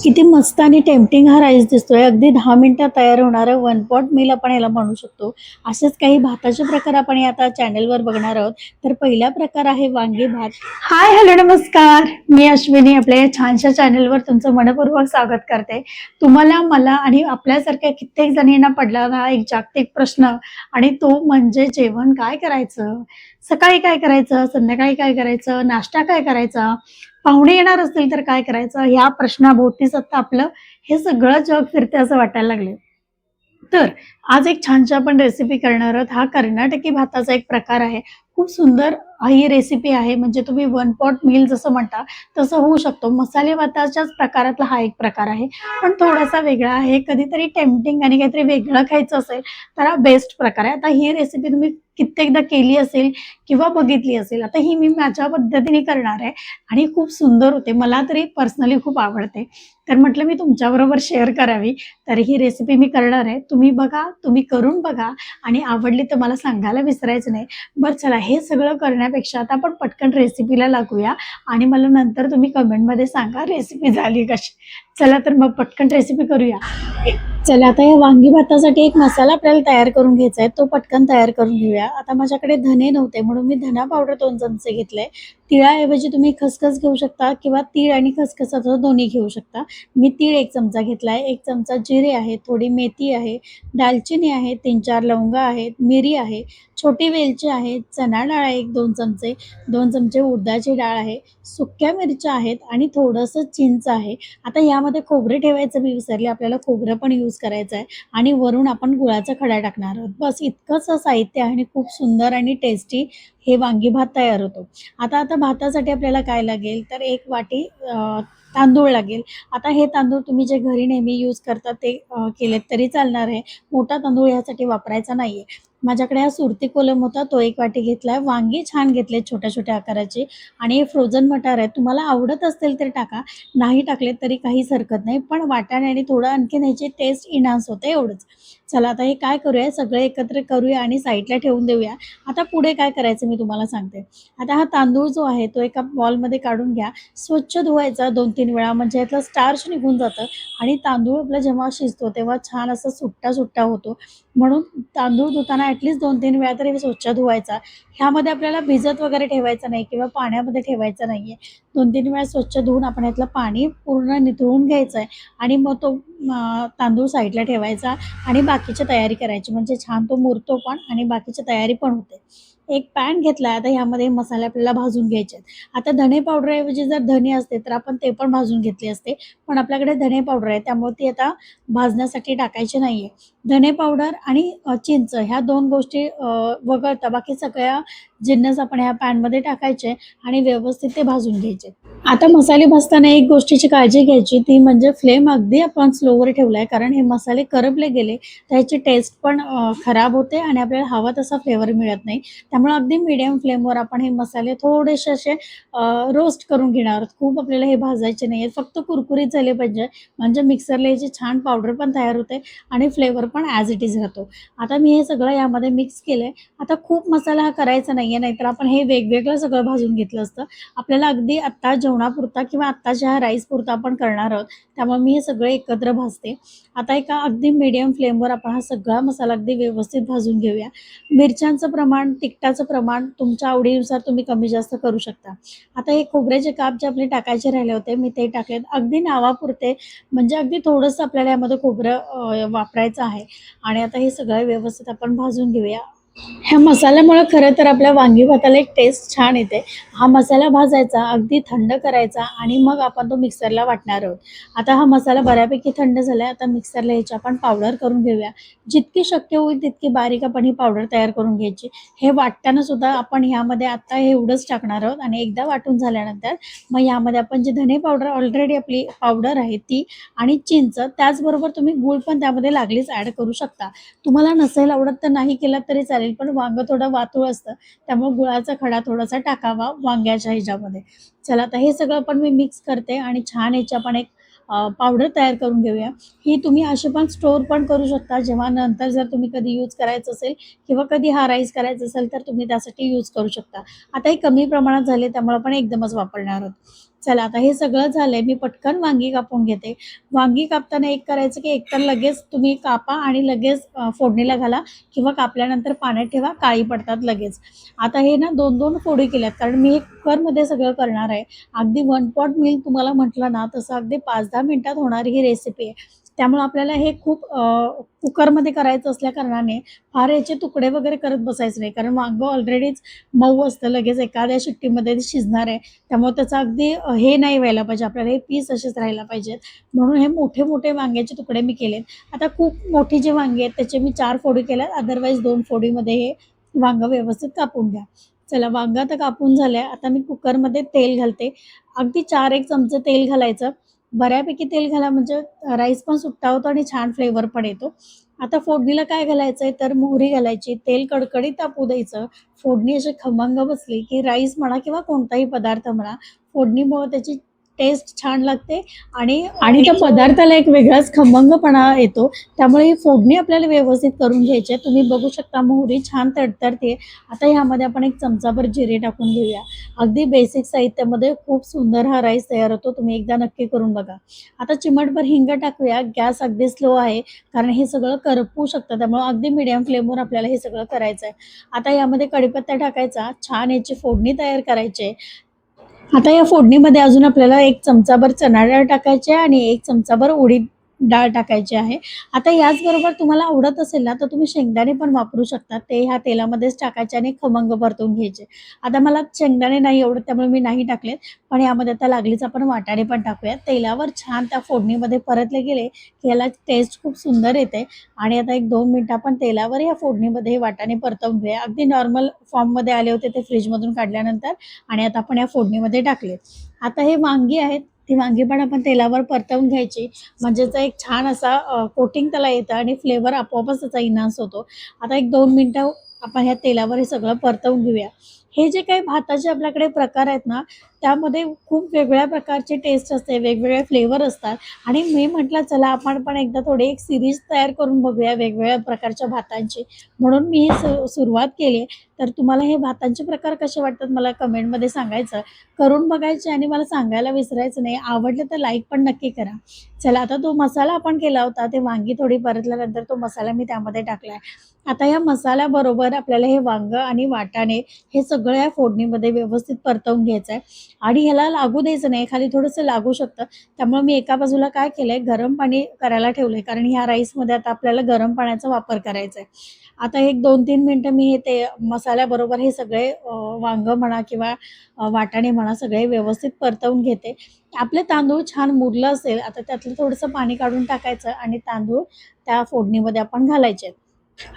किती मस्त आणि टेम्प्टिंग हा राईस दिसतोय. अगदी 10 मिनिटात तयार होणारं वन पॉट मील आपण याला म्हणू शकतो. असेच काही भाताचे प्रकार आपण आता चॅनलवर बघणार आहोत. तर पहिला प्रकार आहे वांगी भात. हाय, हॅलो, नमस्कार. मी अश्विनी आपल्या या छानशा चॅनलवर तुमचं मनपूर्वक स्वागत करते. तुम्हाला, मला आणि आपल्यासारख्या कित्येक जणींना पडलेला एक जागतिक प्रश्न आणि तो म्हणजे जेवण काय करायचं? सकाळी काय करायचं? संध्याकाळी काय करायचं? नाश्ता काय करायचा? पाहुणे येणार असतील तर काय करायचं? ह्या प्रश्नाभोवतीच आता आपलं हे सगळं जग फिरते असं वाटायला लागले. तर आज एक छानशी आपण रेसिपी करणार आहोत. हा कर्नाटकी भाताचा एक प्रकार आहे. खूप सुंदर ही रेसिपी आहे. म्हणजे तुम्ही वन पॉट मील जसं म्हणता तसं होऊ शकतो. मसाले भाताच्याच प्रकारातला हा एक प्रकार आहे. पण थोडासा वेगळा आहे. कधीतरी टेम्प्टिंग आणि काहीतरी वेगळं खायचं असेल तर हा बेस्ट प्रकार आहे. आता ही रेसिपी तुम्ही कित्येकदा केली असेल किंवा बघितली असेल. आता ही मी माझ्या पद्धतीने करणार आहे आणि खूप सुंदर होते. मला तरी पर्सनली खूप आवडते. तर म्हटलं मी तुमच्याबरोबर शेअर करावी. तर ही रेसिपी मी करणार आहे. तुम्ही बघा, तुम्ही करून बघा आणि आवडली तर मला सांगायला विसरायचं नाही. बरं चला, हे सगळं करण्यापेक्षा आता आपण पटकन रेसिपीला लागूया आणि मला नंतर तुम्ही कमेंटमध्ये सांगा रेसिपी झाली कशी. चला तर मग पटकन रेसिपी करूया. चला, आता या वांगी भातासाठी एक मसाला आपल्याला तयार करून घ्यायचा आहे. तो पटकन तयार करून घेऊया. आता माझ्याकडे धने नव्हते म्हणून मी धना पावडर 2 चमचे घेतले. तिळाऐवजी तुम्ही खसखस घेऊ शकता किंवा तीळ आणि खसखसाचं दोन्ही घेऊ शकता. मी तीळ 1 चमचा घेतलाय, 1 चमचा जिरे आहे, थोडी मेथी आहे, दालचिनी आहे, 3-4 लवंगा आहेत, मिरी आहे, छोटी वेलची आहे, चणा डाळ आहे 1-2 चमचे, 2 चमचे उडदाची डाळ आहे, सुक्या मिरच्या आहेत आणि थोडंसं चिंच आहे. आता यामध्ये खोबरे ठेवायचं मी विसरले. आपल्याला खोबरं पण यूज करायचं आहे आणि वरून आपण गुळाचा खडा टाकणार आहोत. बस इतकंच साहित्य आहे आणि खूप सुंदर आणि टेस्टी हे वांगी भात तयार होतो. आता आता भातासाठी आपल्याला काय लागेल तर 1 वाटी तांदूळ लागेल. आता हे तांदूळ तुम्ही जे घरी नेहमी यूज करता ते केलेत तरी चालणार आहे. मोठा तांदूळ यासाठी वापरायचा नाहीये. माझ्याकडे हा सुरती कोलम होता, तो 1 वाटी घेतलाय. वांगी छान घेतले छोट्या-छोट्या आकाराचे आणि हे फ्रोझन मटार आहे. तुम्हाला आवडत असतील तर टाका, नाही टाकले तरी काहीच हरकत नाही. पण वाटाण्याने थोडं आणखीन ह्याची टेस्ट एन्हान्स होते एवढंच. चला, आता हे काय करूया, सगळं एकत्र करूया आणि साईडला ठेवून देऊया. आता पुढे काय करायचं मी तुम्हाला सांगते. आता हा तांदूळ जो आहे तो एका बॉलमध्ये काढून घ्या. स्वच्छ धुवायचा 2-3 वेळा, म्हणजे यातलं स्टार्च निघून जातं आणि तांदूळ आपला जेव्हा शिजतो तेव्हा छान असा सुट्टा-सुट्टा होतो. म्हणून तांदूळ धुताना ॲटलीस्ट 2-3 वेळा तरी स्वच्छ धुवायचा. ह्यामध्ये आपल्याला भिजत वगैरे ठेवायचं नाही किंवा पाण्यामध्ये ठेवायचं नाहीये. 2-3 वेळा स्वच्छ धुवून आपण यातलं पाणी पूर्ण निथळून घ्यायचं आहे आणि मग तो तांदूळ साईडला ठेवायचा आणि बाकीची तयारी करायची. म्हणजे छान तो मुरतो पण आणि बाकीची तयारी पण होते. एक पॅन घेतला. आता ह्यामध्ये मसाले आपल्याला भाजून घ्यायचे आहेत. आता धने पावडरऐवजी जर धने असते तर आपण ते पण भाजून घेतले असते. पण आपल्याकडे धने पावडर आहे त्यामुळे ती आता भाजण्यासाठी टाकायची नाहीये. धने पावडर आणि चिंच ह्या 2 गोष्टी वगळता बाकी सगळ्या जिन्नस आपण ह्या पॅनमध्ये टाकायचे आणि व्यवस्थित ते भाजून घ्यायचे. आता मसाले भाजताना एक गोष्टीची काळजी घ्यायची, ती म्हणजे फ्लेम अगदी आपण स्लोवर ठेवलाय. कारण हे मसाले करपले गेले तर ह्याची टेस्ट पण खराब होते आणि आपल्याला हवा तसा फ्लेवर मिळत नाही. त्यामुळे अगदी मीडियम फ्लेमवर आपण हे मसाले थोडेसे असे रोस्ट करून घेणार आहोत. खूप आपल्याला हे भाजायचे नाहीयेत. फक्त कुरकुरीत झाले पाहिजे. म्हणजे मिक्सरला याची छान पावडर पण तयार होते आणि फ्लेवर पण ॲज इट इज राहतो. आता मी हे सगळं यामध्ये मिक्स केलंय. आता खूप मसाला हा करायचा नाहीये, नाहीतर आपण हे वेगवेगळं सगळं भाजून घेतलं असतं. आपल्याला अगदी आत्ता जेवणापुरता किंवा आत्ताच्या राईसपुरता आपण करणार आहोत. त्यामुळे मी हे सगळं एकत्र भाजते. आता एका अगदी मीडियम फ्लेमवर आपण हा सगळा मसाला अगदी व्यवस्थित भाजून घेऊया. मिरच्यांचं प्रमाण, तिखटाचं प्रमाण तुमच्या आवडीनुसार तुम्ही कमी जास्त करू शकता. आता हे खोबऱ्याचे काप जे आपले टाकायचे राहिले होते मी ते टाकलेत. अगदी नावापुरते, म्हणजे अगदी थोडंसं आपल्याला यामध्ये खोबरं वापरायचं आहे आणि आता हे सगळं व्यवस्थित आपण भाजून घेऊया. ह्या मसाल्यामुळे खरं तर आपल्या वांगी भाताला एक टेस्ट छान येते. हा मसाला भाजायचा, अगदी थंड करायचा आणि मग आपण तो मिक्सरला वाटणार आहोत. आता हा मसाला बऱ्यापैकी थंड झालाय. आता मिक्सरला ह्याची आपण पावडर करून घेऊया. जितकी शक्य होईल तितकी बारीक आपण ही पावडर तयार करून घ्यायची. हे वाटताना सुद्धा आपण ह्यामध्ये आता एवढंच टाकणार आहोत आणि एकदा वाटून झाल्यानंतर मग यामध्ये आपण जी धने पावडर ऑलरेडी आपली पावडर आहे ती आणि चिंच, त्याचबरोबर तुम्ही गूळ पण त्यामध्ये लागलीच ॲड करू शकता. तुम्हाला नसेल आवडत तर नाही केलात तरी चालेल, पण वांगं थोडं वातूळ असतं त्यामुळे गुळाचा खडा थोडासा टाकावा वांग्याच्या ह्याच्यामध्ये. चला, आता हे सगळं पण मी मिक्स करते आणि छान ह्याची आपण एक पावडर तयार करून घेऊया. ही तुम्ही अशी पण स्टोअर पण करू शकता, जेव्हा नंतर जर तुम्ही कधी यूज करायचं असेल किंवा कधी हा राईस करायचा असेल तर तुम्ही त्यासाठी यूज करू शकता. आता हे कमी प्रमाणात झाले त्यामुळे आपण एकदमच वापरणार आहोत. चला आता हे सगळं झालंय, मी पटकन वांगी कापून घेते. वांगी कापताना एक करायचं, की एकतर लगेच तुम्ही कापा आणि लगेच फोडणीला घाला किंवा कापल्यानंतर पाण्यात ठेवा, काळी पडतात लगेच. आता हे ना 2-2 फोडी केल्यात, कारण मी हे कुकरमध्ये सगळं करणार आहे. अगदी वन पॉट मील तुम्हाला म्हटलं ना, तसं अगदी 5-10 मिनिटात होणारी ही रेसिपी आहे. त्यामुळे आपल्याला हे खूप कुकरमध्ये करायचं असल्या कारणाने फार याचे तुकडे वगैरे करत बसायचं नाही, कारण वांगं ऑलरेडीच मऊ असतं, लगेच एखाद्या शिट्टीमध्ये ते शिजणार आहे. त्यामुळे त्याचं अगदी हे नाही व्हायला पाहिजे, आपल्याला हे पीस असेच राहायला पाहिजेत. म्हणून हे मोठे-मोठे वांग्याचे तुकडे मी केलेत. आता खूप मोठी जी वांगी आहेत त्याचे मी 4 फोडी केल्यात, अदरवाईज 2 फोडीमध्ये हे वांगं व्यवस्थित कापून घ्या. चला वांगं आता कापून झालंय. आता मी कुकरमध्ये तेल घालते. अगदी 4-1 चमचे तेल घालायचं. बऱ्यापैकी तेल घाला, म्हणजे राईस पण सुट्टा होतो आणि छान फ्लेवर पण येतो. आता फोडणीला काय घालायचंय, तर मोहरी घालायची, तेल कडकडीत तापू द्यायचं. फोडणी अशी खमंग बसली, की राईस म्हणा किंवा कोणताही पदार्थ म्हणा, फोडणीमुळे त्याची टेस्ट छान लागते आणि आणि त्या पदार्थाला एक वेगळाच खमंगपणा येतो. त्यामुळे ही फोडणी आपल्याला व्यवस्थित करून घ्यायची आहे. तुम्ही बघू शकता मोहरी छान तडतडते. आता ह्यामध्ये आपण एक चमचाभर जिरे टाकून घेऊया. अगदी बेसिक साहित्यामध्ये खूप सुंदर हा राईस तयार होतो. तुम्ही एकदा नक्की करून बघा. आता चिमटभर हिंग टाकूया. गॅस अगदी स्लो आहे, कारण हे सगळं करपू शकतं. त्यामुळे अगदी मीडियम फ्लेमवर आपल्याला हे सगळं करायचं आहे. आता यामध्ये कढीपत्ता टाकायचा. छान याची फोडणी तयार करायची आहे. आता या फोडणीमध्ये अजून आपल्याला 1 चमचाभर चणा डाळ टाकायची आहे आणि 1 चमचाभर उडीद डाळ टाकायची आहे. आता याचबरोबर तुम्हाला आवडत असेल ना, तर तुम्ही शेंगदाणे पण वापरू शकता. ते ह्या तेलामध्येच टाकायचे आणि खमंग परतवून घ्यायचे. आता मला शेंगदाणे नाही आवडत, त्यामुळे मी नाही टाकलेत. पण यामध्ये आता लागलीच आपण वाटाणे पण टाकूयात. तेलावर छान त्या फोडणीमध्ये परतले गेले, की याला टेस्ट खूप सुंदर येते. आणि आता 1-2 मिनिटं आपण तेलावर या फोडणीमध्ये हे वाटाणे परतवून घेऊया. अगदी नॉर्मल फॉर्ममध्ये आले होते ते फ्रिजमधून काढल्यानंतर, आणि आता आपण या फोडणीमध्ये टाकले. आता हे वांगी आहेत, ती वांगी पण आपण तेलावर परतवून घ्यायची. म्हणजे त्याचा एक छान असा कोटिंग त्याला येतं आणि फ्लेवर आपोआपच त्याचा एन्हान्स होतो. आता 1-2 मिनिटं आपण ह्या तेलावर हे सगळं परतवून घेऊया. हे जे काही भाताचे आपल्याकडे प्रकार आहेत ना, त्यामध्ये खूप वेगळ्या प्रकारची टेस्ट असते, वेगवेगळे फ्लेवर असतात. आणि मी म्हटलं चला आपण पण एकदा थोडी एक सीरीज तयार करून बघूया वेगवेगळ्या प्रकारच्या भातांची. म्हणून मी ही सुरुवात केली आहे. तर तुम्हाला हे भातांचे प्रकार कसे वाटतात मला कमेंटमध्ये सांगायचं. करून बघायचे आणि मला सांगायला विसरायचं नाही. आवडलं तर लाईक पण नक्की करा. चला आता तो मसाला आपण केला होता, ते वांगी थोडी परतल्यानंतर तो मसाला मी त्यामध्ये टाकला. आता या मसाल्याबरोबर आपल्याला हे वांगं आणि वाटाणे हे सगळं या फोडणीमध्ये व्यवस्थित परतवून घ्यायचं आहे. आणि ह्याला लागू द्यायचं नाही, खाली थोडंसं लागू शकतं. त्यामुळे मी एका बाजूला काय केलंय, गरम पाणी करायला ठेवलंय, कारण ह्या राईसमध्ये आता आपल्याला गरम पाण्याचा वापर करायचा आहे. आता एक 2-3 मिनिटं मी हे ते मसाल्याबरोबर हे सगळे वांगं म्हणा किंवा वाटाणे म्हणा सगळे व्यवस्थित परतवून घेते. आपले तांदूळ छान मुरलं असेल, आता त्यातलं थोडंसं पाणी काढून टाकायचं आणि तांदूळ त्या फोडणीमध्ये आपण घालायचे.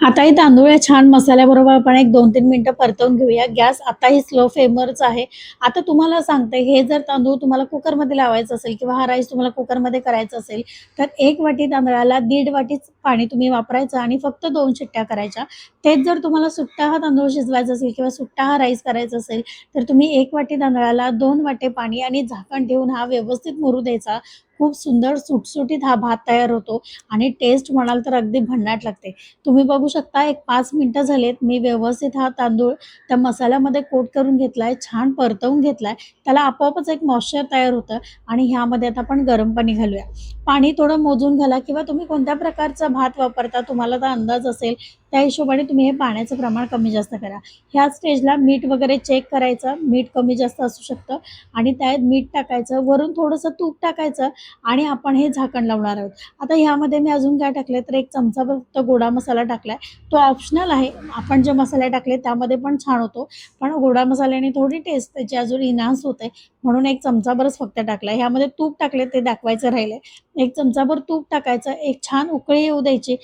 आता हे तांदूळ या छान मसाल्याबरोबर आपण एक 2-3 मिनिटं परतवून घेऊया. गॅस आताही स्लो फ्लेमवरच आहे. आता तुम्हाला सांगते, हे जर तांदूळ तुम्हाला कुकरमध्ये लावायचं असेल किंवा हा राईस तुम्हाला कुकरमध्ये करायचा असेल, तर 1 वाटी तांदळाला 1.5 वाटीच पाणी तुम्ही वापरायचं आणि फक्त 2 शिट्ट्या करायच्या. तेच जर तुम्हाला सुट्टा हा तांदूळ शिजवायचा असेल किंवा सुट्टा हा राईस करायचा असेल, तर तुम्ही 1 वाटी तांदळाला 2 वाटी पाणी आणि झाकण ठेवून हा व्यवस्थित मुरू द्यायचा. खूप सुंदर सुटसुटीत हा भात तयार होतो आणि टेस्ट म्हणाल तर अगदी भन्नाट लागते. तुम्ही बघू शकता एक 5 मिनिटं झालेत. मी व्यवस्थित हा तांदूळ त्या मसाल्यामध्ये कोट करून घेतलाय, छान परतवून घेतलाय. त्याला आपोआपच एक मॉइश्चर तयार होतं आणि ह्यामध्ये आता आपण गरम पाणी घालूया. पाणी थोडं मोजून घाला किंवा तुम्ही कोणत्या प्रकारचा भात वापरता तुम्हाला तर अंदाज असेल, त्या हिशोबाने तुम्ही हे पाण्याचं प्रमाण कमी जास्त करा. ह्या स्टेजला मीठ वगैरे चेक करायचं. मीठ कमी जास्त असू शकतं आणि त्यात मीठ टाकायचं. वरून थोडंसं तूप टाकायचं आणि आपण हे झाकण लावणार आहोत. आता ह्यामध्ये मी अजून काय टाकलंय, तर 1 चमचाभर फक्त गोडा मसाला टाकलाय. तो ऑप्शनल आहे. आपण जे मसाले टाकले त्यामध्ये पण छान होतो. पण गोडा मसाल्याने थोडी टेस्ट त्याची अजून एन्हान्स होते. म्हणून 1 चमचाभरच फक्त टाकलाय. ह्यामध्ये तूप टाकले ते दाखवायचं राहिलंय. 1 चमचाभर तूप टाकायचं. एक छान उकळी येऊ द्यायची.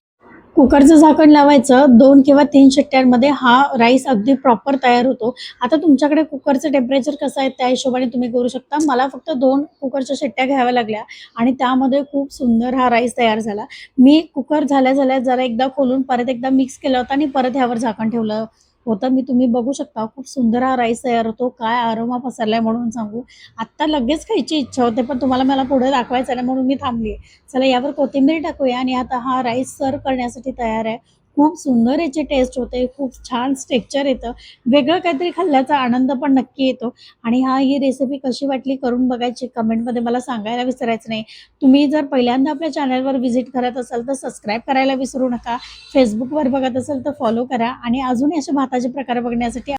कुकरचं झाकण लावायचं. 2 किंवा 3 शिट्ट्यांमध्ये हा राईस अगदी प्रॉपर तयार होतो. आता तुमच्याकडे कुकरचं टेम्परेचर कसं आहे त्या हिशोबाने तुम्ही करू शकता. मला फक्त 2 कुकरच्या शिट्ट्या घ्याव्या लागल्या आणि त्यामध्ये खूप सुंदर हा राईस तयार झाला. मी कुकर झाल्या-झाल्या जरा एकदा खोलून परत एकदा मिक्स केलं होतं आणि परत ह्यावर झाकण ठेवलं होतं. तुम्ही बघू शकता खूप सुंदर हा राईस तयार होतो. काय अरोमा पसरलाय म्हणून सांगू. आत्ता लगेच खायची इच्छा होते, पण तुम्हाला मला पुढे दाखवायचं नाही म्हणून मी थांबली. चला यावर कोथिंबीर टाकूया आणि आता हा राईस सर्व्ह करण्यासाठी तयार आहे. खूप सुंदर याची टेस्ट होते, खूप छान टेक्स्चर येतं. वेगळं काहीतरी खाल्ल्याचा आनंद पण नक्की येतो. आणि ही रेसिपी कशी वाटली करून बघायची कमेंटमध्ये मला सांगायला विसरायचं नाही. तुम्ही जर पहिल्यांदा आपल्या चॅनलवर व्हिजिट करत असाल तर सबस्क्राईब करायला विसरू नका. Facebookवर बघत असाल तर फॉलो करा आणि अजूनही असे भाताचे प्रकार बघण्यासाठी